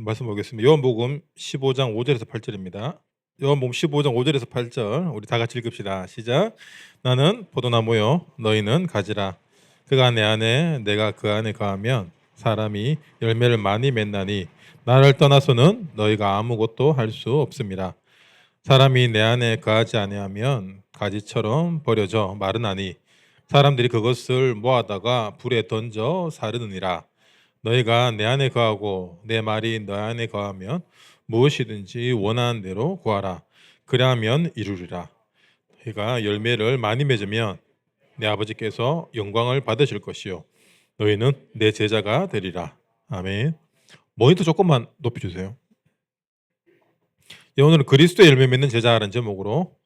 말씀 보겠습니다. 요한복음 15장 5절에서 8절입니다. 요한복음 15장 5절에서 8절 우리 다 같이 읽읍시다. 시작. 나는 포도나무요 너희는 가지라. 그가 내 안에 내가 그 안에 거하면 사람이 열매를 많이 맺나니 나를 떠나서는 너희가 아무것도 할 수 없습니다. 사람이 내 안에 거하지 아니하면 가지처럼 버려져 마르나니 사람들이 그것을 모아다가 불에 던져 사르느니라. 너희가 내 안에 거하고 내 말이 너 안에 거하면 무엇이든지 원하는 대로 구하라. 그리하면 이루리라. 너희가 열매를 많이 맺으면 내 아버지께서 영광을 받으실 것이요 너희는 내 제자가 되리라. 아멘. 모니터 조금만 높여주세요. 오늘은 그리스도의 열매 맺는 제자라는 제목으로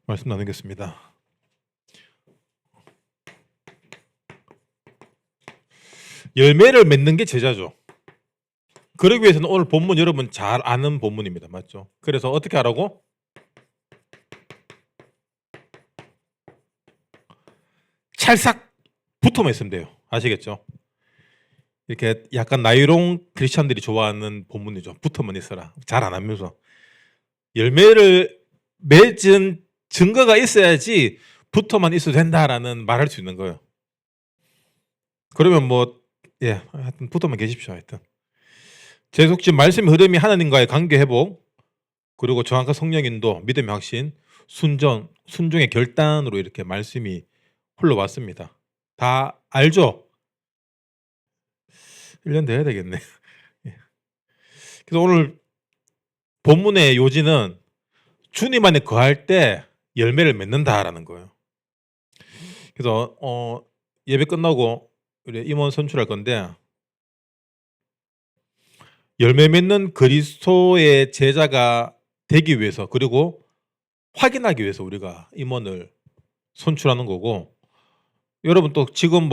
말씀 나누겠습니다. 열매를 맺는 게 제자죠. 그러기 위해서는 오늘 본문 여러분 잘 아는 본문입니다. 맞죠? 그래서 어떻게 하라고? 찰싹 붙어만 있으면 돼요. 아시겠죠? 이렇게 약간 나이롱 크리스찬들이 좋아하는 본문이죠. 붙어만 있어라. 잘 안 하면서. 열매를 맺은 증거가 있어야지 붙어만 있어도 된다라는 말할 수 있는 거예요. 그러면 하여튼 붙어만 계십시오. 하여튼. 계속 말씀의 흐름이 하나님과의 관계 회복, 그리고 정확한 성령 인도, 믿음의 확신, 순종의 결단으로 이렇게 말씀이 흘러왔습니다. 다 알죠? 1년 돼야 되겠네. 그래서 오늘 본문의 요지는 주님 안에 거할 때 열매를 맺는다라는 거예요. 그래서 예배 끝나고 우리 임원 선출할 건데 열매 맺는 그리스도의 제자가 되기 위해서 그리고 확인하기 위해서 우리가 임원을 선출하는 거고, 여러분 또 지금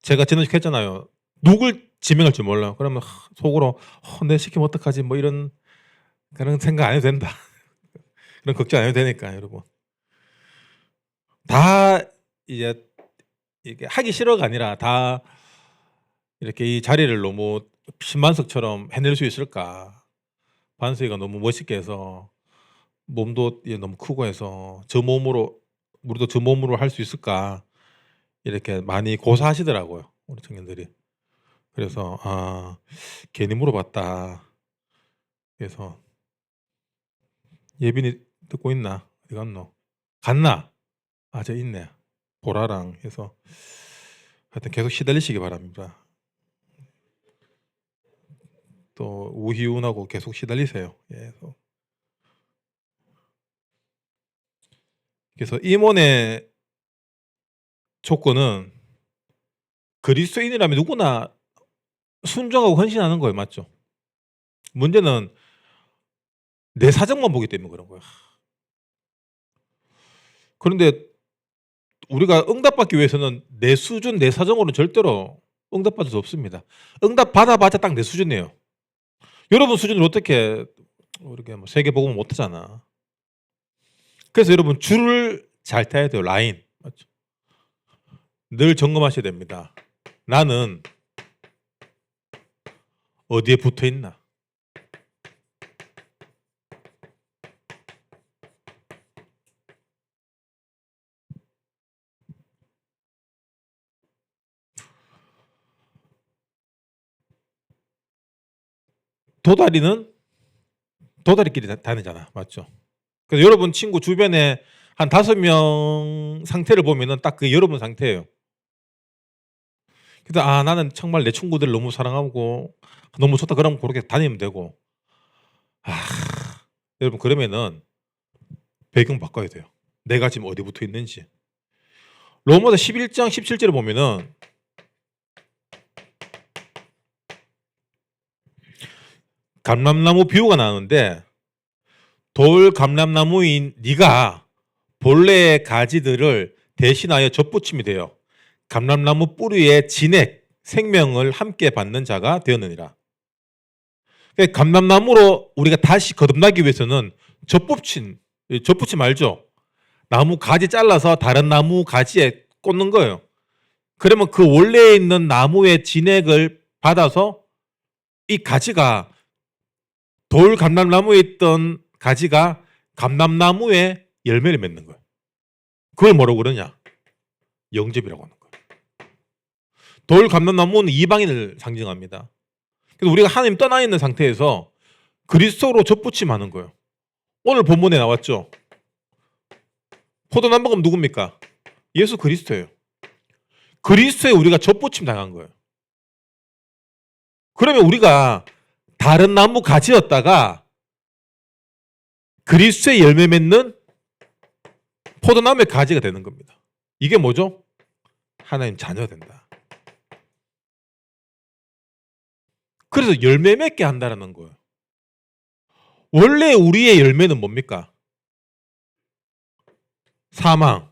제가 지난주에 했잖아요. 누굴 지명할지 몰라요. 그러면 속으로 내 시키면 어떡하지 이런 그런 생각 안 해도 된다. 그런 걱정 안 해도 되니까 여러분. 다 이제 이게 하기 싫어가 아니라 다 이렇게 이 자리를 너무 신만석처럼 해낼 수 있을까? 반석이가 너무 멋있게 해서 몸도 너무 크고 해서 우리도 저 몸으로 할 수 있을까? 이렇게 많이 고사하시더라고요, 우리 청년들이. 그래서 괜히 물어봤다. 그래서 예빈이 듣고 있나? 어디 갔노? 갔나? 저 있네. 보라랑 해서 하여튼 계속 시달리시기 바랍니다. 또 우희운하고 계속 시달리세요. 그래서 임원의 조건은 그리스도인이라면 누구나 순종하고 헌신하는 거예요. 맞죠? 문제는 내 사정만 보기 때문에 그런 거야. 그런데 우리가 응답받기 위해서는 내 수준, 내 사정으로는 절대로 응답받을 수 없습니다. 응답받아봤자 딱 내 수준이에요. 여러분 수준을 어떻게 이렇게 세계복음을 못하잖아. 그래서 여러분 줄을 잘 타야 돼요. 라인. 맞죠? 늘 점검하셔야 됩니다. 나는 어디에 붙어 있나? 도다리끼리 다니잖아. 맞죠? 그래서 여러분 친구 주변에 한 5명 상태를 보면은 딱 그 여러분 상태예요. 그래서 나는 정말 내 친구들 너무 사랑하고 너무 좋다 그러면 그렇게 다니면 되고, 여러분 그러면은 배경 바꿔야 돼요. 내가 지금 어디 붙어 있는지. 로마서 11장 17절을 보면은 감람나무 비유가 나오는데, 돌 감람나무인 네가 본래의 가지들을 대신하여 접붙임이 되어 감람나무 뿌리의 진액 생명을 함께 받는 자가 되었느니라. 감람나무로 우리가 다시 거듭나기 위해서는 접붙임 알죠? 나무 가지 잘라서 다른 나무 가지에 꽂는 거예요. 그러면 그 원래에 있는 나무의 진액을 받아서 이 가지가 돌 감람나무에 있던 가지가 감람나무에 열매를 맺는 거예요. 그걸 뭐라고 그러냐? 영접이라고 하는 거예요. 돌 감람나무는 이방인을 상징합니다. 그래서 우리가 하나님 떠나 있는 상태에서 그리스도로 접붙임하는 거예요. 오늘 본문에 나왔죠. 포도나무가 누굽니까? 예수 그리스도예요. 그리스도에 우리가 접붙임 당한 거예요. 그러면 우리가 다른 나무 가지였다가 그리스도의 열매 맺는 포도나무의 가지가 되는 겁니다. 이게 뭐죠? 하나님 자녀가 된다. 그래서 열매 맺게 한다는 거예요. 원래 우리의 열매는 뭡니까? 사망,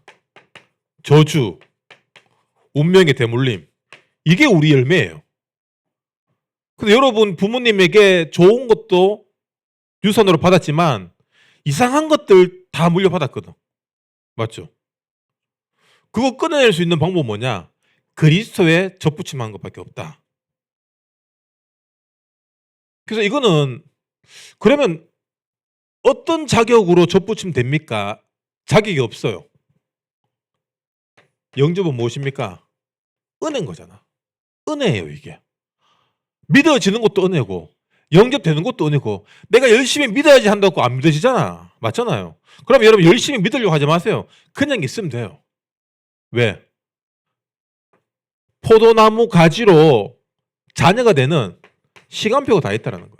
저주, 운명의 대물림. 이게 우리 열매예요. 근데 여러분 부모님에게 좋은 것도 유산으로 받았지만 이상한 것들 다 물려받았거든. 맞죠? 그거 끊어낼 수 있는 방법은 뭐냐? 그리스도에 접붙임한 것밖에 없다. 그래서 이거는 그러면 어떤 자격으로 접붙임 됩니까? 자격이 없어요. 영접은 무엇입니까? 은혜인 거잖아. 은혜예요, 이게. 믿어지는 것도 은혜고 영접되는 것도 은혜고 내가 열심히 믿어야지 한다고 안 믿어지잖아. 맞잖아요. 그럼 여러분 열심히 믿으려고 하지 마세요. 그냥 있으면 돼요. 왜? 포도나무 가지로 자녀가 되는 시간표가 다 있다는 거예요.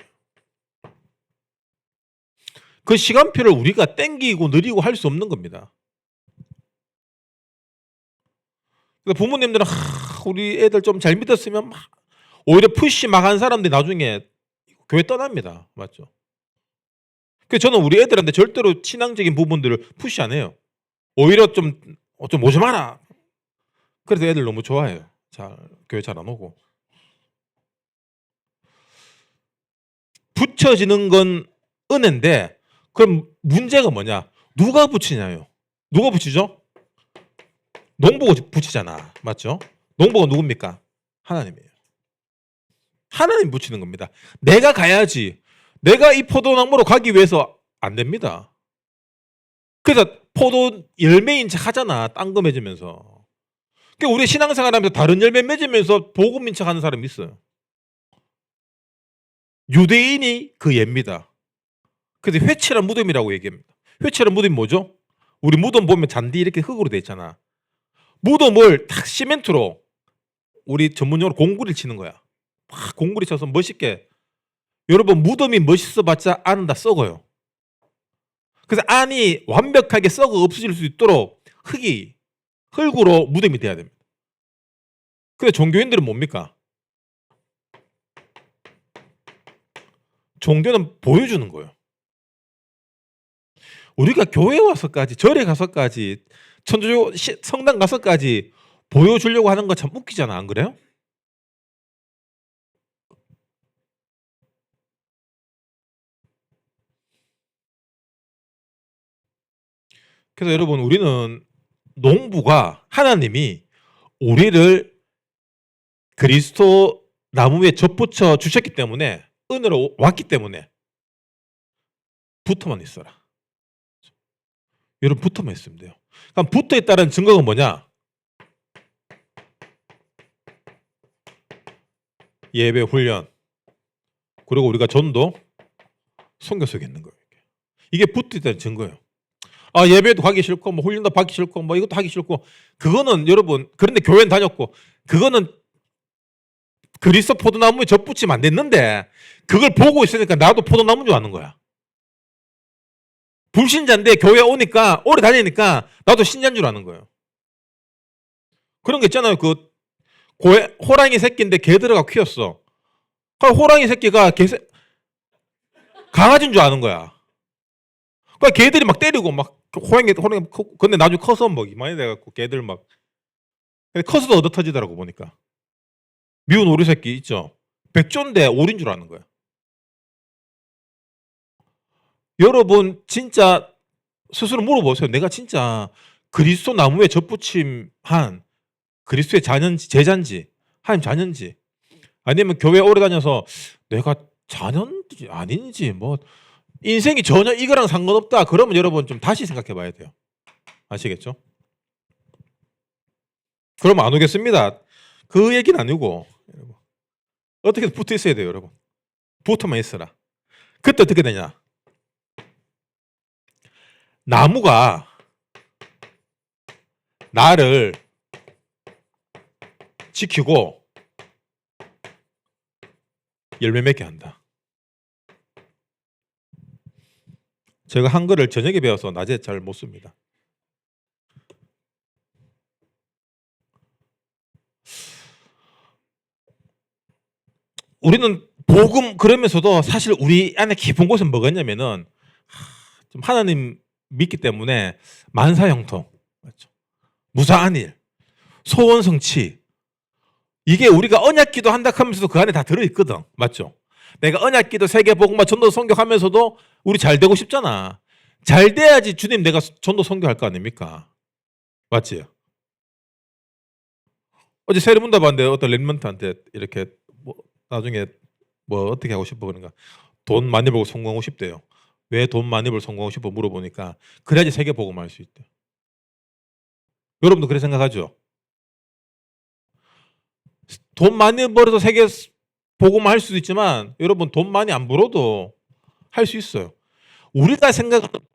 그 시간표를 우리가 땡기고 느리고 할 수 없는 겁니다. 부모님들은 우리 애들 좀 잘 믿었으면 오히려 푸시 막 한 사람들이 나중에 교회 떠납니다. 맞죠? 그래서 저는 우리 애들한테 절대로 신앙적인 부분들을 푸시 안 해요. 오히려 좀 오지 마라. 그래서 애들 너무 좋아해요. 교회 잘 안 오고. 붙여지는 건 은혜인데 그럼 문제가 뭐냐? 누가 붙이냐요? 누가 붙이죠? 농부가 붙이잖아. 맞죠? 농부가 누굽니까? 하나님이에요. 하나님 붙이는 겁니다. 내가 가야지. 내가 이 포도나무로 가기 위해서 안 됩니다. 그래서 포도 열매인 척 하잖아. 딴 거 맺으면서. 그러니까 우리 신앙생활하면서 다른 열매 맺으면서 복음인 척 하는 사람이 있어요. 유대인이 그 예입니다. 그래서 회칠한 무덤이라고 얘기합니다. 회칠한 무덤이 뭐죠? 우리 무덤 보면 잔디 이렇게 흙으로 돼 있잖아. 무덤을 탁 시멘트로 우리 전문용어로 공구리를 치는 거야. 막 공구리 쳐서 멋있게. 여러분 무덤이 멋있어봤자 안은 다 썩어요. 그래서 안이 완벽하게 썩어 없어질 수 있도록 흙으로 무덤이 돼야 됩니다. 근데 종교인들은 뭡니까? 종교는 보여주는 거예요. 우리가 교회 와서까지 절에 가서까지 천주교 성당 가서까지 보여주려고 하는 거 참 웃기잖아. 안 그래요? 그래서 여러분 우리는 농부가 하나님이 우리를 그리스도 나무에 접붙여 주셨기 때문에 은혜로 왔기 때문에 붙어만 있어라. 여러분 붙어만 있으면 돼요. 그럼 붙어 있다는 증거가 뭐냐? 예배 훈련 그리고 우리가 전도 선교 속에 있는 거예요. 이게 붙어 있다는 증거예요. 예배도 가기 싫고 뭐 훈련도 받기 싫고 뭐 이것도 하기 싫고 그거는 여러분 그런데 교회는 다녔고 그거는 그리스도 포도나무에 접붙이면 안 됐는데 그걸 보고 있으니까 나도 포도나무인 줄 아는 거야. 불신자인데 교회 오니까 오래 다니니까 나도 신자인 줄 아는 거예요. 그런 거 있잖아요. 그 호랑이 새끼인데 개들어가 키웠어. 그럼 호랑이 새끼가 강아지인 줄 아는 거야. 그러니까 개들이 막 때리고 막 호랑이 근데 나중에 커서 뭐 많이 돼갖고 개들 막 근데 커서도 얻어 터지더라고 보니까. 미운 오리 새끼 있죠. 백조인데 오리인 줄 아는 거야. 여러분 진짜 스스로 물어보세요. 내가 진짜 그리스도 나무에 접붙임한 그리스도의 제자인지 하나님 자녀인지 아니면 교회 오래 다녀서 내가 자녀인지 아닌지 뭐 인생이 전혀 이거랑 상관없다. 그러면 여러분 좀 다시 생각해 봐야 돼요. 아시겠죠? 그러면 안 오겠습니다. 그 얘기는 아니고 여러분. 어떻게든 붙어 있어야 돼요, 여러분. 붙어만 있어라. 그때 어떻게 되냐? 나무가 나를 지키고 열매 맺게 한다. 제가 한글을 저녁에 배워서 낮에 잘 못 씁니다. 우리는 복음 그러면서도 사실 우리 안에 깊은 곳은 뭐가 있냐면은 좀 하나님 믿기 때문에 만사형통, 맞죠? 무사한 일, 소원 성취, 이게 우리가 언약기도 한다 하면서도 그 안에 다 들어있거든. 맞죠? 내가 언약기도 세계복음화 전도 선교하면서도 우리 잘 되고 싶잖아. 잘 돼야지 주님 내가 전도 선교할 거 아닙니까? 맞지? 어제 세례문답 봤는데 어떤 랩런트한테 이렇게 뭐 나중에 뭐 어떻게 하고 싶어 그런가 돈 많이 벌고 성공하고 싶대요. 왜 돈 많이 벌고 성공하고 싶어 물어보니까 그래야지 세계복음화 할 수 있대. 여러분도 그렇게 생각하죠? 돈 많이 벌어서 세계 복음화 할 수도 있지만 여러분 돈 많이 안 벌어도 할 수 있어요. 우리가 생각하는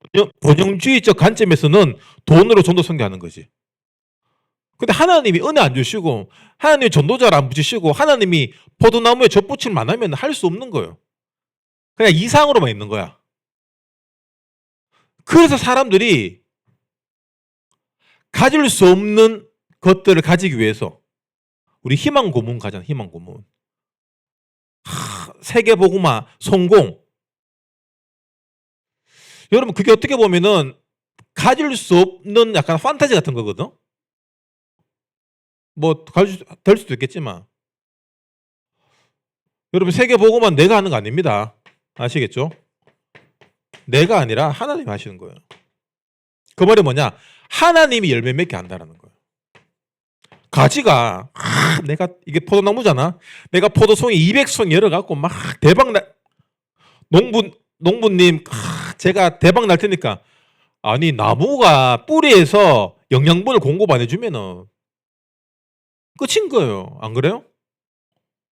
번영주의적 관점에서는 돈으로 전도 선교하는 거지. 근데 하나님이 은혜 안 주시고 하나님이 전도자를 안 붙이시고 하나님이 포도나무에 젖붙임을 안 하면 할 수 없는 거예요. 그냥 이상으로만 있는 거야. 그래서 사람들이 가질 수 없는 것들을 가지기 위해서 우리 희망 고문 가잖아. 희망 고문. 세계 복음화 성공. 여러분 그게 어떻게 보면은 가질 수 없는 약간 판타지 같은 거거든. 뭐 될 수도 있겠지만 여러분 세계 복음화는 내가 하는 거 아닙니다. 아시겠죠? 내가 아니라 하나님이 하시는 거예요. 그 말이 뭐냐? 하나님이 열매 맺게 한다라는 거예요. 가지가 내가 이게 포도나무잖아. 내가 포도송이 200송 열어갖고 막 대박 날 농부님 제가 대박 날 테니까 아니 나무가 뿌리에서 영양분을 공급 안 해주면은 끝인 거예요. 안 그래요?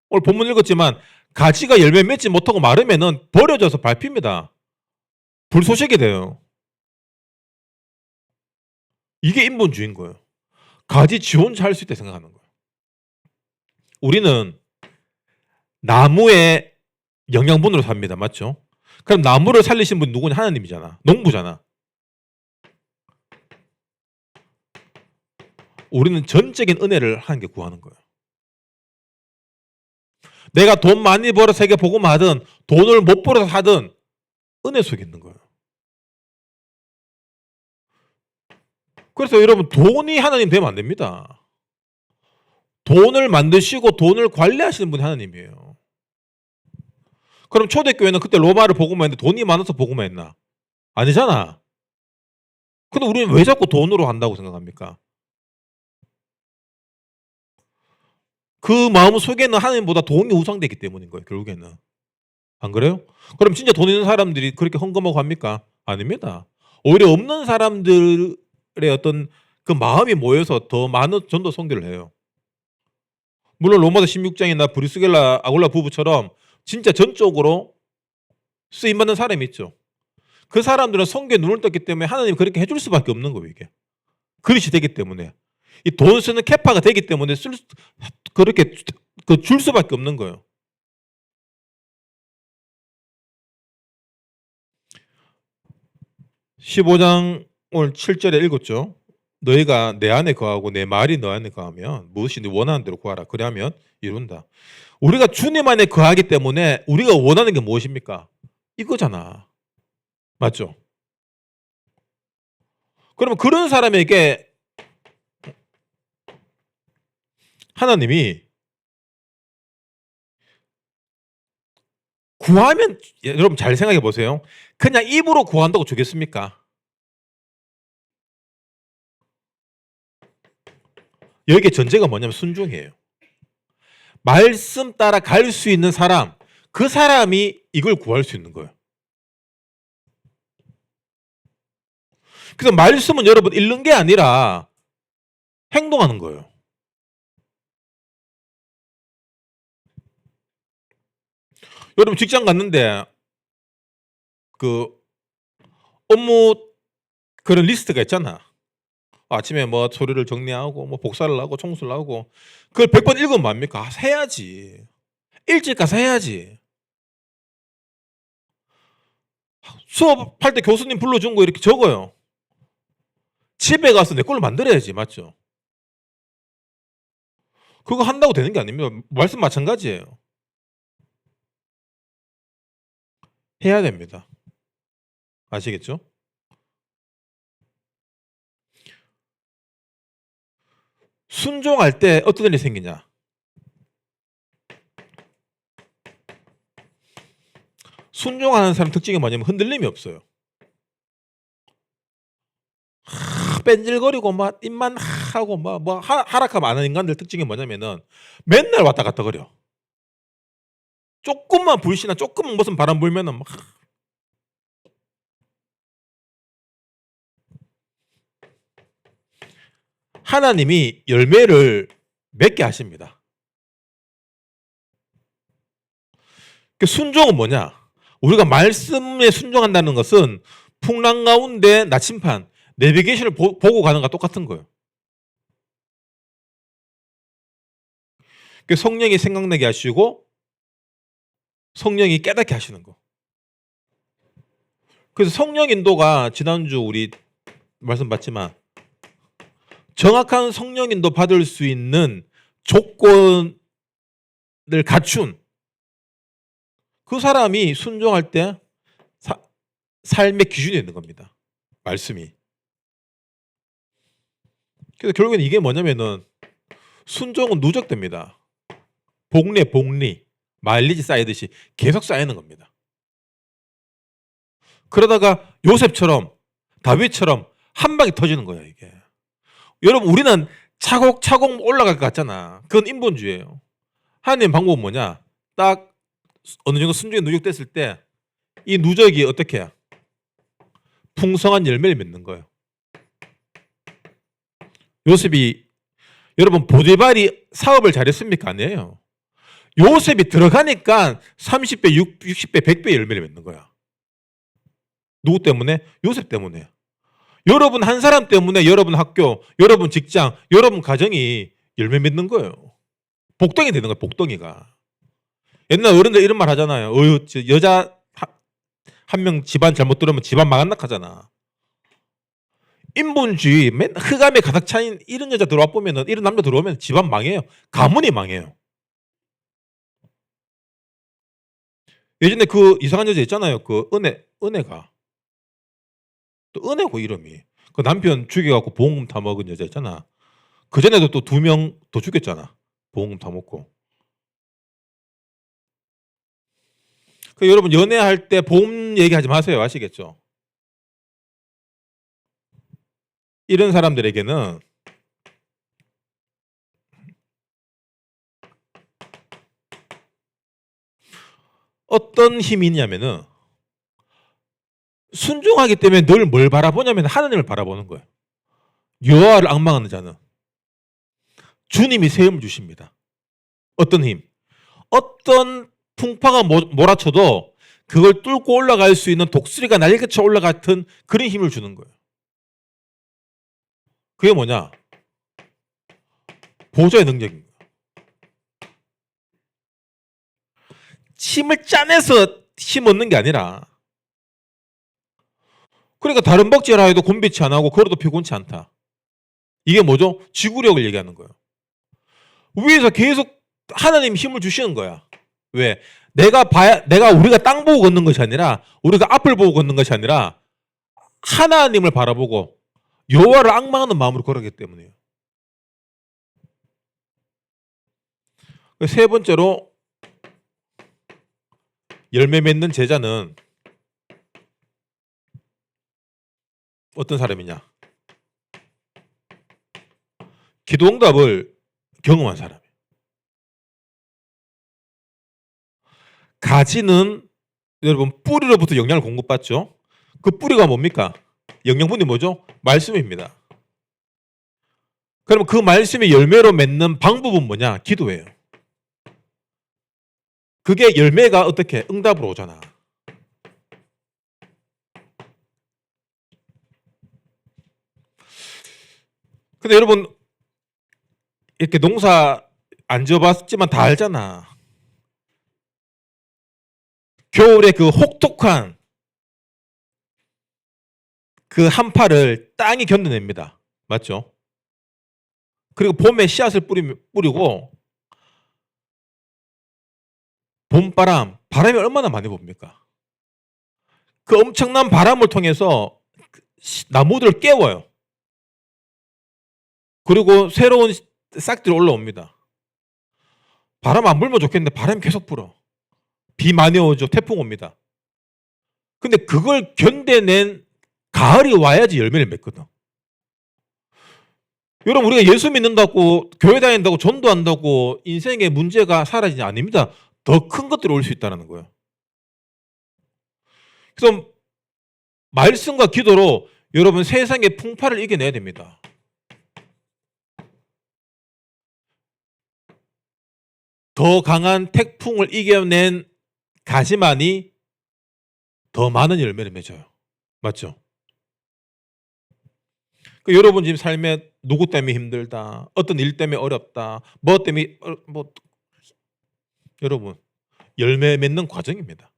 오늘 본문 읽었지만 가지가 열매 맺지 못하고 마르면은 버려져서 밟힙니다. 불쏘시개 돼요. 이게 인본주의인 거예요. 가지 지 혼자 할 수 있다 생각하는 거예요. 우리는 나무의 영양분으로 삽니다. 맞죠? 그럼 나무를 살리신 분 누구냐? 하나님이잖아. 농부잖아. 우리는 전적인 은혜를 하나님께 구하는 거예요. 내가 돈 많이 벌어 세계 복음화 하든 돈을 못 벌어서 하든 은혜 속에 있는 거예요. 그래서 여러분 돈이 하나님 되면 안 됩니다. 돈을 만드시고 돈을 관리하시는 분이 하나님이에요. 그럼 초대교회는 그때 로마를 복음화했는데 돈이 많아서 복음화했나? 아니잖아. 근데 우리는 왜 자꾸 돈으로 한다고 생각합니까? 그 마음 속에는 하나님보다 돈이 우상되기 때문인 거예요. 결국에는. 안 그래요? 그럼 진짜 돈 있는 사람들이 그렇게 헌금하고 합니까? 아닙니다. 오히려 없는 사람들의 어떤 그 마음이 모여서 더 많은 전도 선교를 해요. 물론 로마서 16장이나 브리스겔라 아굴라 부부처럼 진짜 전적으로 쓰임받는 사람이 있죠. 그 사람들은 선교에 눈을 떴기 때문에 하나님이 그렇게 해줄 수밖에 없는 거예요. 이게. 그릇이 되기 때문에. 이 돈 쓰는 캐파가 되기 때문에 그렇게 줄 수밖에 없는 거예요. (15장) 오늘 7절에 읽었죠. 너희가 내 안에 거하고 내 말이 너 안에 거하면 무엇이 네 원하는 대로 구하라. 그래야면 이룬다. 우리가 주님 안에 거하기 때문에 우리가 원하는 게 무엇입니까? 이거잖아. 맞죠? 그러면 그런 사람에게 하나님이 구하면 여러분 잘 생각해 보세요. 그냥 입으로 구한다고 주겠습니까? 여기에 전제가 뭐냐면 순종이에요. 말씀 따라 갈 수 있는 사람, 그 사람이 이걸 구할 수 있는 거예요. 그래서 말씀은 여러분 읽는 게 아니라 행동하는 거예요. 여러분 직장 갔는데 그 업무 그런 리스트가 있잖아. 아침에 뭐 서류를 정리하고 뭐 복사를 하고 청소를 하고 그걸 100번 읽으면 뭐합니까? 해야지. 일찍 가서 해야지. 수업할 때 교수님 불러준 거 이렇게 적어요. 집에 가서 내 걸로 만들어야지. 맞죠? 그거 한다고 되는 게 아닙니다. 말씀 마찬가지예요. 해야 됩니다. 아시겠죠? 순종할 때 어떤 일이 생기냐? 순종하는 사람 특징이 뭐냐면 흔들림이 없어요. 뺀질거리고 막 입만 하고 뭐 하락하면 안 하는 인간들 특징이 뭐냐면은 맨날 왔다 갔다 거려. 조금만 불씨나 조금만 무슨 바람 불면은 막 하나님이 열매를 맺게 하십니다. 그 순종은 뭐냐? 우리가 말씀에 순종한다는 것은 풍랑 가운데 나침판, 내비게이션을 보고 가는 것과 똑같은 거예요. 그 성령이 생각나게 하시고 성령이 깨닫게 하시는 거. 그래서 성령 인도가 지난주 우리 말씀 봤지만 정확한 성령 인도 받을 수 있는 조건을 갖춘 그 사람이 순종할 때 삶의 기준이 되는 겁니다. 말씀이. 그래서 결국엔 이게 뭐냐면은 순종은 누적됩니다. 복리, 마일리지 쌓이듯이 계속 쌓이는 겁니다. 그러다가 요셉처럼 다윗처럼 한 방에 터지는 거야 이게. 여러분 우리는 차곡차곡 올라갈 것 같잖아. 그건 인본주의예요. 하나님 방법은 뭐냐? 딱 어느 정도 순종이 누적됐을 때 이 누적이 어떻게 해요? 풍성한 열매를 맺는 거예요. 요셉이 여러분 보디발이 사업을 잘했습니까? 아니에요. 요셉이 들어가니까 30배, 60배, 100배 열매를 맺는 거야. 누구 때문에? 요셉 때문에. 여러분 한 사람 때문에 여러분 학교, 여러분 직장, 여러분 가정이 열매 맺는 거예요. 복덩이 되는 거예요. 복덩이가. 옛날 어른들 이런 말 하잖아요. 여자 한 명 집안 잘못 들어오면 집안 망한다 하잖아. 인본주의, 흑암에 가득 차인 이런 여자 들어와 보면은 이런 남자 들어오면 집안 망해요. 가문이 망해요. 예전에 그 이상한 여자 있잖아요. 그 은혜가. 또 은혜고 이름이. 그 남편 죽여갖고 보험금 다 먹은 여자 있잖아. 그 전에도 또 2명 더 죽였잖아. 보험금 다 먹고. 그 여러분 연애할 때 보험 얘기하지 마세요. 아시겠죠? 이런 사람들에게는 어떤 힘이 있냐면은 순종하기 때문에 늘 뭘 바라보냐면 하나님을 바라보는 거예요. 여호와를 앙망하는 자는 주님이 세움을 주십니다. 어떤 힘? 어떤 풍파가 몰아쳐도 그걸 뚫고 올라갈 수 있는 독수리가 날개쳐 올라갔던 그런 힘을 주는 거예요. 그게 뭐냐? 보좌의 능력입니다. 힘을 짜내서 힘 얻는 게 아니라 그러니까 다른 박제라 해도 곤비치 안 하고 걸어도 피곤치 않다. 이게 뭐죠? 지구력을 얘기하는 거예요. 위에서 계속 하나님 힘을 주시는 거야. 왜? 우리가 땅 보고 걷는 것이 아니라 우리가 앞을 보고 걷는 것이 아니라 하나님을 바라보고 여호와를 앙망하는 마음으로 걸었기 때문이에요. 세 번째로 열매 맺는 제자는 어떤 사람이냐? 기도 응답을 경험한 사람이에요. 가지는 여러분 뿌리로부터 영양을 공급받죠. 그 뿌리가 뭡니까? 영양분이 뭐죠? 말씀입니다. 그러면 그 말씀이 열매로 맺는 방법은 뭐냐? 기도예요. 그게 열매가 어떻게 응답으로 오잖아. 근데 여러분 이렇게 농사 안 지어봤지만 다 알잖아. 겨울에 그 혹독한 그 한파를 땅이 견뎌냅니다. 맞죠? 그리고 봄에 씨앗을 뿌리고 봄바람, 바람이 얼마나 많이 붑니까? 그 엄청난 바람을 통해서 나무들을 깨워요. 그리고 새로운 싹들이 올라옵니다. 바람 안 불면 좋겠는데 바람이 계속 불어. 비 많이 오죠. 태풍 옵니다. 근데 그걸 견뎌낸 가을이 와야지 열매를 맺거든. 여러분 우리가 예수 믿는다고 교회 다닌다고 전도한다고 인생의 문제가 사라지지 아닙니다. 더 큰 것들이 올 수 있다는 거예요. 그래서 말씀과 기도로 여러분 세상의 풍파를 이겨내야 됩니다. 더 강한 태풍을 이겨낸 가지만이 더 많은 열매를 맺어요. 맞죠? 여러분 지금 삶에 누구 때문에 힘들다, 어떤 일 때문에 어렵다, 뭐 때문에 여러분 열매 맺는 과정입니다.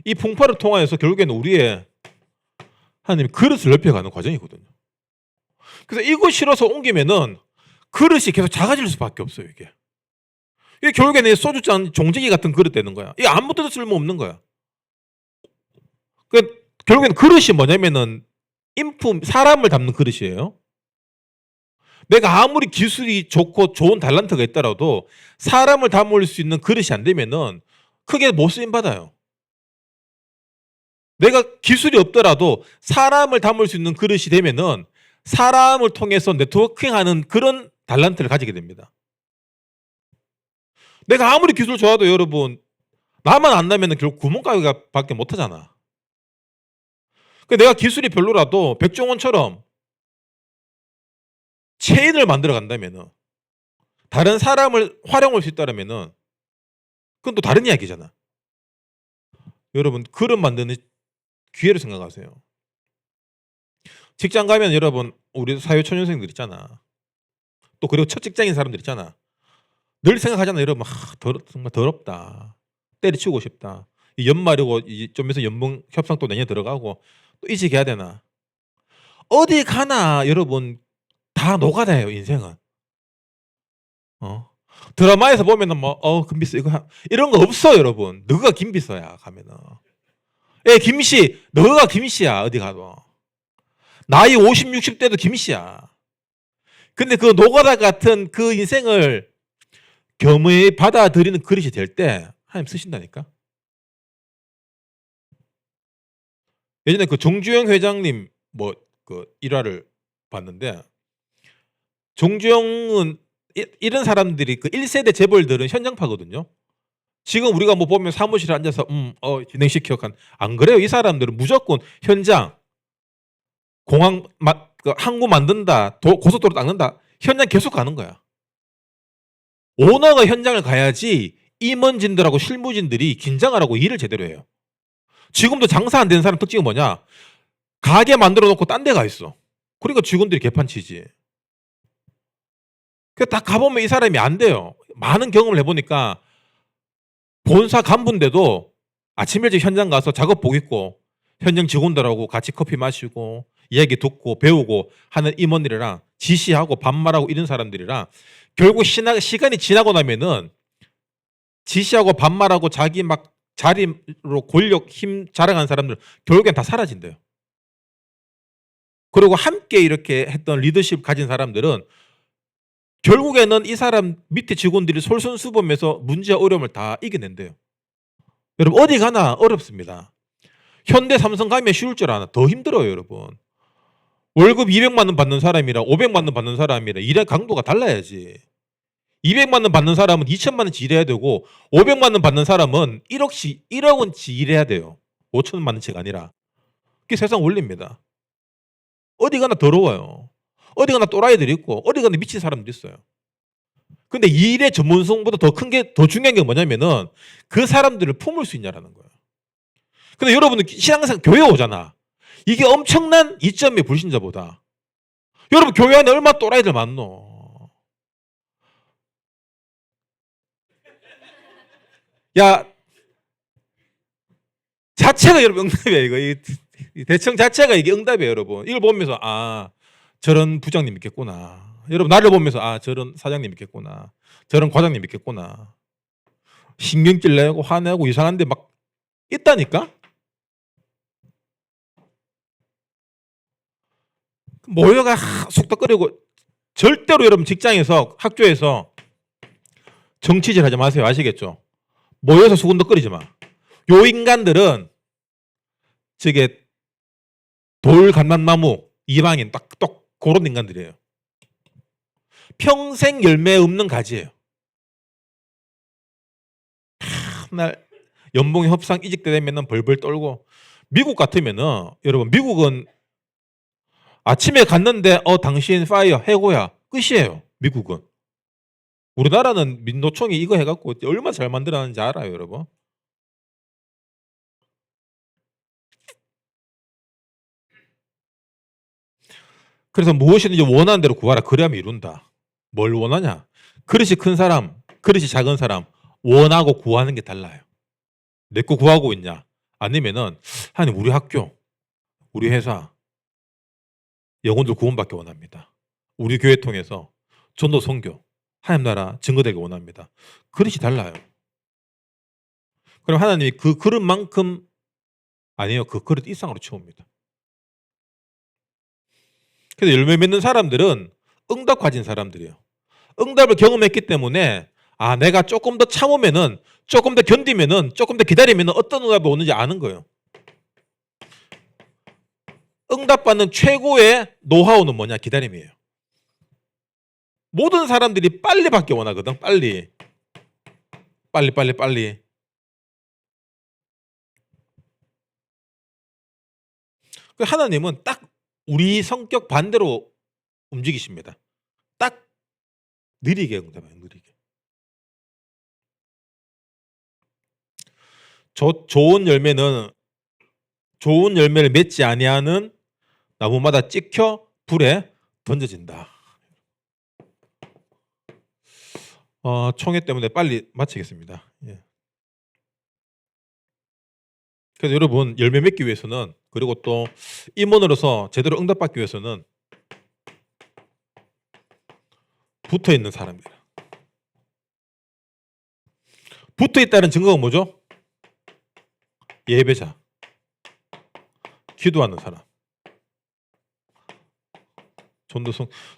이 풍파를 통하여서 결국에는 우리의 하나님 그릇을 넓혀가는 과정이거든요. 그래서 이거 실어서 옮기면은 그릇이 계속 작아질 수밖에 없어요. 이게 결국에는 소주잔 종지기 같은 그릇 되는 거야. 이게 아무것도 쓸모없는 거야. 결국에는 그릇이 뭐냐면은 인품, 사람을 담는 그릇이에요. 내가 아무리 기술이 좋고 좋은 달란트가 있더라도 사람을 담을 수 있는 그릇이 안 되면은 크게 못 쓰임 받아요. 내가 기술이 없더라도 사람을 담을 수 있는 그릇이 되면은 사람을 통해서 네트워킹하는 그런 달란트를 가지게 됩니다. 내가 아무리 기술 좋아도 여러분 나만 안 나면은 결국 구멍가게밖에 못 하잖아. 내가 기술이 별로라도 백종원처럼 체인을 만들어 간다면은 다른 사람을 활용할 수 있다면은 그건 또 다른 이야기잖아. 여러분 그릇 만드는 기회를 생각하세요. 직장 가면 여러분 우리 사회초년생들 있잖아. 또 그리고 첫 직장인 사람들 있잖아. 늘 생각하잖아. 여러분 정말 더럽다. 때려치우고 싶다. 연말이고 좀 있으면 연봉 협상 또 내년 들어가고 또 이직해야 되나. 어디 가나 여러분 다 노가다예요. 인생은. 드라마에서 보면은 김비서 이런 거 없어. 여러분 너가 김비서야 가면은. 김씨 너가 김씨야. 어디 가도 나이 50, 60대도 김씨야. 근데 그 노가다 같은 그 인생을 겸허히 받아들이는 그릇이 될 때 하나님 쓰신다니까. 예전에 그 정주영 회장님 그 일화를 봤는데, 정주영은 이런 사람들이 그 1세대 재벌들은 현장파거든요. 지금 우리가 보면 사무실에 앉아서 진행시켜 안 그래요. 이 사람들은 무조건 현장, 공항 항구 만든다, 고속도로 닦는다, 현장 계속 가는 거야. 오너가 현장을 가야지 임원진들하고 실무진들이 긴장을 하고 일을 제대로 해요. 지금도 장사 안 되는 사람 특징이 뭐냐? 가게 만들어 놓고 딴 데 가 있어. 그러니까 직원들이 개판치지. 딱 가보면 이 사람이 안 돼요. 많은 경험을 해보니까 본사 간부인데도 아침 일찍 현장 가서 작업 보겠고 현장 직원들하고 같이 커피 마시고 이야기 듣고 배우고 하는 임원들이랑 지시하고 반말하고 이런 사람들이랑 결국 시간이 지나고 나면은 지시하고 반말하고 자기 막 자리로 권력 힘 자랑하는 사람들 결국엔 다 사라진대요. 그리고 함께 이렇게 했던 리더십 가진 사람들은 결국에는 이 사람 밑에 직원들이 솔선수범해서 문제와 어려움을 다 이겨낸대요. 여러분 어디 가나 어렵습니다. 현대 삼성 가면 쉬울 줄 아나 더 힘들어요. 여러분 월급 200만 원 받는 사람이랑 500만 원 받는 사람이랑 일의 강도가 달라야지. 200만 원 받는 사람은 2천만 원치 일해야 되고 500만 원 받는 사람은 1억 원치 일해야 돼요. 5천만 원치가 아니라. 그게 세상 원리입니다. 어디 가나 더러워요. 어디 가나 또라이들이 있고 어디 가나 미친 사람도 있어요. 근데 이 일의 전문성보다 더 큰 게 더 중요한 게 뭐냐면은 그 사람들을 품을 수 있냐라는 거예요. 근데 여러분은 신앙생 교회 오잖아. 이게 엄청난 이점이 불신자보다. 여러분 교회 안에 얼마나 또라이들 많노. 야 자체가 여러분 응답이야 이거. 이 대청 자체가 이게 응답이에요 여러분. 이걸 보면서 아 저런 부장님 있겠구나. 여러분 나를 보면서 아 저런 사장님 있겠구나. 저런 과장님 있겠구나. 신경질 내고 화내고 이상한데 막 있다니까. 모여가 속닥거리고 절대로 여러분 직장에서 학교에서 정치질 하지 마세요. 아시겠죠? 모여서 수군덕거리지 마. 요 인간들은 저게 돌감람나무 이방인 딱 그런 인간들이에요. 평생 열매 없는 가지예요. 날 연봉이 협상 이직 때 되면은 벌벌 떨고. 미국 같으면은 여러분 미국은 아침에 갔는데 당신 파이어 해고야 끝이에요. 미국은. 우리나라는 민노총이 이거 해갖고 얼마나 잘 만들어놨는지 알아요 여러분. 그래서 무엇이든지 원하는 대로 구하라. 그래야만 이룬다. 뭘 원하냐? 그릇이 큰 사람, 그릇이 작은 사람 원하고 구하는 게 달라요. 내 거 구하고 있냐? 아니면은 하나님 우리 학교, 우리 회사 영혼들 구원받기 원합니다. 우리 교회 통해서 전도 선교, 하나님 나라 증거되기 원합니다. 그릇이 달라요. 그럼 하나님이 그 그릇만큼 아니에요. 그 그릇 이상으로 채웁니다. 그래서 열매 맺는 사람들은 응답 가진 사람들이에요. 응답을 경험했기 때문에 아 내가 조금 더 참으면은 조금 더 견디면은 조금 더 기다리면은 어떤 응답이 오는지 아는 거예요. 응답받는 최고의 노하우는 뭐냐? 기다림이에요. 모든 사람들이 빨리 받기 원하거든. 빨리. 하나님은 딱 우리 성격 반대로 움직이십니다. 딱 느리게 응답해요. 느리게. 좋은 열매를 맺지 아니하는 나무마다 찍혀 불에 던져진다. 총회 때문에 빨리 마치겠습니다. 예. 그래서 여러분 열매 맺기 위해서는 그리고 또 임원으로서 제대로 응답받기 위해서는 붙어 있는 사람이에요. 붙어 있다는 증거가 뭐죠? 예배자, 기도하는 사람.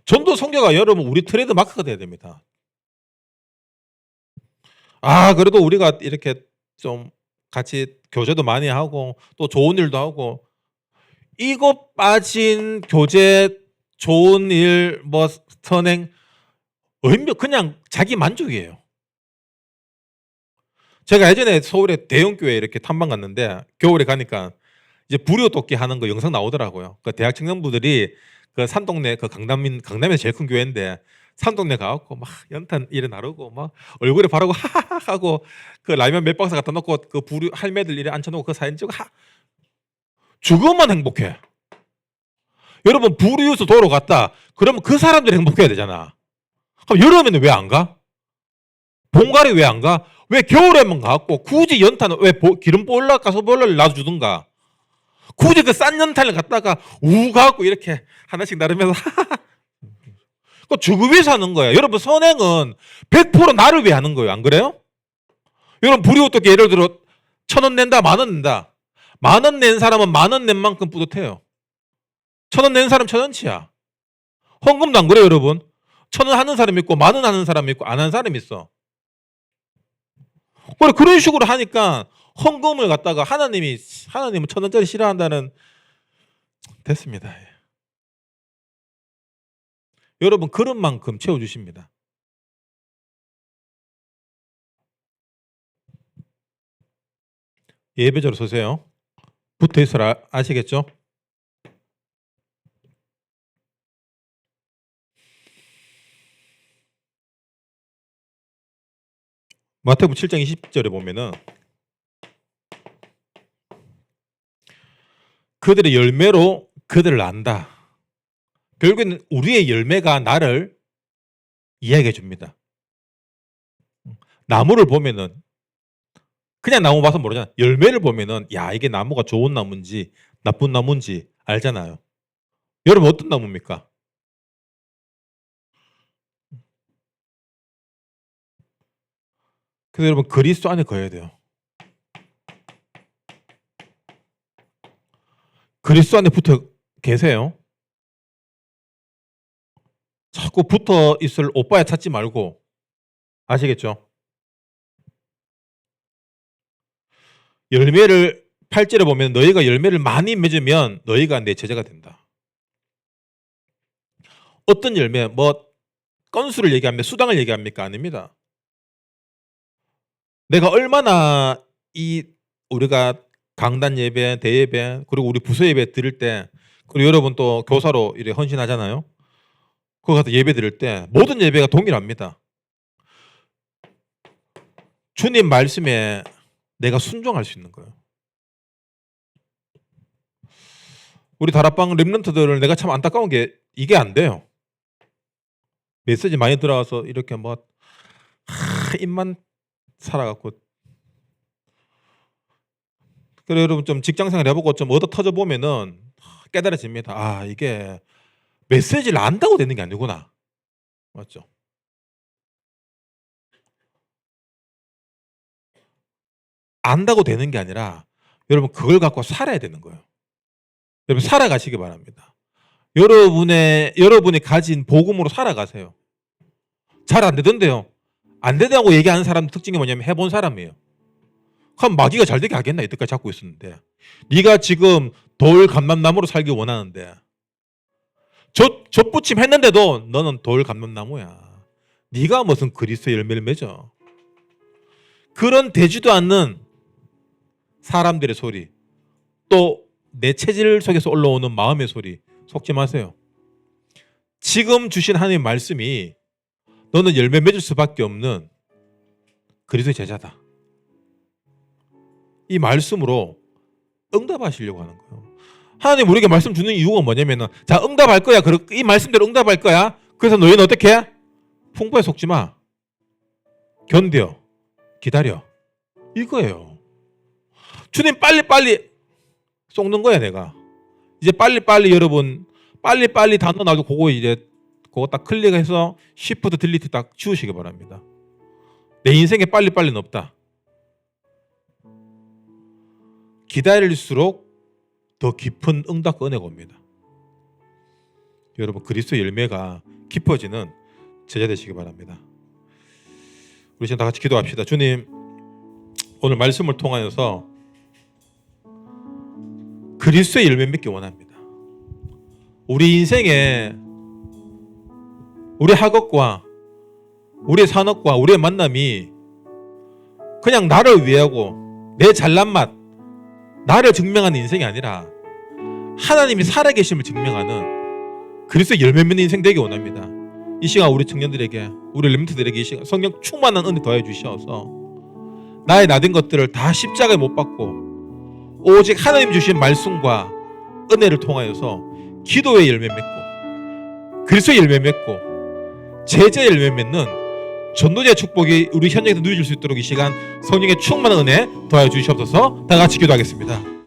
전도 선교가 여러분 우리 트레이드 마크가 돼야 됩니다. 그래도 우리가 이렇게 좀 같이 교제도 많이 하고 또 좋은 일도 하고 이거 빠진 교제 좋은 일 뭐 선행 그냥 자기 만족이에요. 제가 예전에 서울에 대형 교회 이렇게 탐방 갔는데 겨울에 가니까 이제 부려 돕기 하는 거 영상 나오더라고요. 그 대학 청년부들이 그 산동네 그 강남에서 제일 큰 교회인데 산동네 가갖고 막 연탄 이래 나르고 막 얼굴에 바르고 하하하 하고 그 라면 몇 박스 갖다 놓고 그 부류 할매들 이래 앉혀놓고 그 사진 찍고 죽으면 행복해. 여러분 부류에서 도로 갔다. 그러면 그 사람들이 행복해야 되잖아. 그럼 여름에는 왜 안 가? 봄가을에 왜 안 가? 왜 겨울에만 가갖고 굳이 연탄을 왜 기름 보일러 가스보일러를 놔주든가? 굳이 그 싼 연탄을 갖다가 가갖고 이렇게 하나씩 나르면서 그 죽을 위해서 하는 거야. 여러분 선행은 100% 나를 위해 하는 거예요. 안 그래요? 여러분 불이 어떻게 예를 들어 1,000원 낸다 10,000원 낸다. 10,000원 낸 사람은 10,000원 낸 만큼 뿌듯해요. 1,000원 낸 사람 1,000원치야. 헌금도 안 그래요 여러분? 1,000원 하는 사람이 있고 10,000원 하는 사람이 있고 안 하는 사람이 있어. 그런 식으로 하니까 헌금을 갖다가 하나님은 1,000원짜리 싫어한다는 됐습니다. 여러분 그릇만큼 채워주십니다. 예배자로 서세요. 붙어 있어라. 아시겠죠? 마태복음 7장 20절에 보면은 그들의 열매로 그들을 안다. 결국에는 우리의 열매가 나를 이야기해 줍니다. 나무를 보면은 그냥 나무 봐서 모르잖아. 열매를 보면은 야, 이게 나무가 좋은 나무인지 나쁜 나무인지 알잖아요. 여러분 어떤 나무입니까? 그래서 여러분 그리스도 안에 거해야 돼요. 그리스도 안에 붙어 계세요. 자꾸 붙어 있을 오빠야 찾지 말고. 아시겠죠? 열매를 8절에 보면 너희가 열매를 많이 맺으면 너희가 내 제자가 된다. 어떤 열매, 뭐 건수를 얘기합니까? 수당을 얘기합니까? 아닙니다. 내가 얼마나 우리가 강단 예배, 대예배, 그리고 우리 부서 예배 드릴 때, 그리고 여러분 또 교사로 이렇게 헌신하잖아요. 거기 가서 예배 드릴 때 모든 예배가 동일합니다. 주님 말씀에 내가 순종할 수 있는 거예요. 우리 다락방 렘넌트들을 내가 참 안타까운 게 이게 안 돼요. 메시지 많이 들어와서 이렇게 뭐 입만 살아갖고. 그래 여러분 좀 직장생활 해보고 좀 얻어 터져 보면은 깨달아집니다. 아, 이게 메시지를 안다고 되는 게 아니구나. 맞죠? 안다고 되는 게 아니라 여러분 그걸 갖고 살아야 되는 거예요. 여러분 살아가시기 바랍니다. 여러분이 가진 복음으로 살아가세요. 잘 안 되던데요. 안 되다고 얘기하는 사람 특징이 뭐냐면 해본 사람이에요. 그럼 마귀가 잘 되게 하겠나? 이때까지 잡고 있었는데. 네가 지금 돌 감람나무로 살기 원하는데 젖붙임 했는데도 너는 돌 감람나무야. 네가 무슨 그리스도의 열매를 맺어. 그런 되지도 않는 사람들의 소리, 또 내 체질 속에서 올라오는 마음의 소리 속지 마세요. 지금 주신 하나님의 말씀이 너는 열매 맺을 수밖에 없는 그리스도의 제자다. 이 말씀으로 응답하시려고 하는 거예요. 하나님 우리에게 말씀 주는 이유가 뭐냐면은 자, 응답할 거야. 이 말씀대로 응답할 거야. 그래서 너희는 어떻게 해? 풍부에 속지 마. 견뎌. 기다려. 이거예요. 주님 빨리빨리 쏟는 거야 내가. 이제 빨리빨리 여러분 빨리빨리 단어 나도 그거 딱 클릭해서 Shift 딜리트 딱 지우시기 바랍니다. 내 인생에 빨리빨리는 없다. 기다릴수록 더 깊은 응답과 은혜가 옵니다. 여러분 그리스도의 열매가 깊어지는 제자 되시기 바랍니다. 우리 지금 다 같이 기도합시다. 주님, 오늘 말씀을 통하여서 그리스도의 열매 맺기 원합니다. 우리 인생에 우리 학업과 우리의 산업과 우리의 만남이 그냥 나를 위하고 내 잘난 맛, 나를 증명하는 인생이 아니라 하나님이 살아계심을 증명하는 그리스도의 열매 맺는 인생 되기 원합니다. 이 시간 우리 청년들에게, 우리 렘넌트들에게 이 시간 성령 충만한 은혜 더해 주셔서 나의 나된 것들을 다 십자가에 못 박고 오직 하나님 주신 말씀과 은혜를 통하여서 기도의 열매 맺고 그리스도의 열매 맺고 제자의 열매 맺는 전도자의 축복이 우리 현장에서 누려질 수 있도록 이 시간 성령의 충만한 은혜 더해 주시옵소서. 다 같이 기도하겠습니다.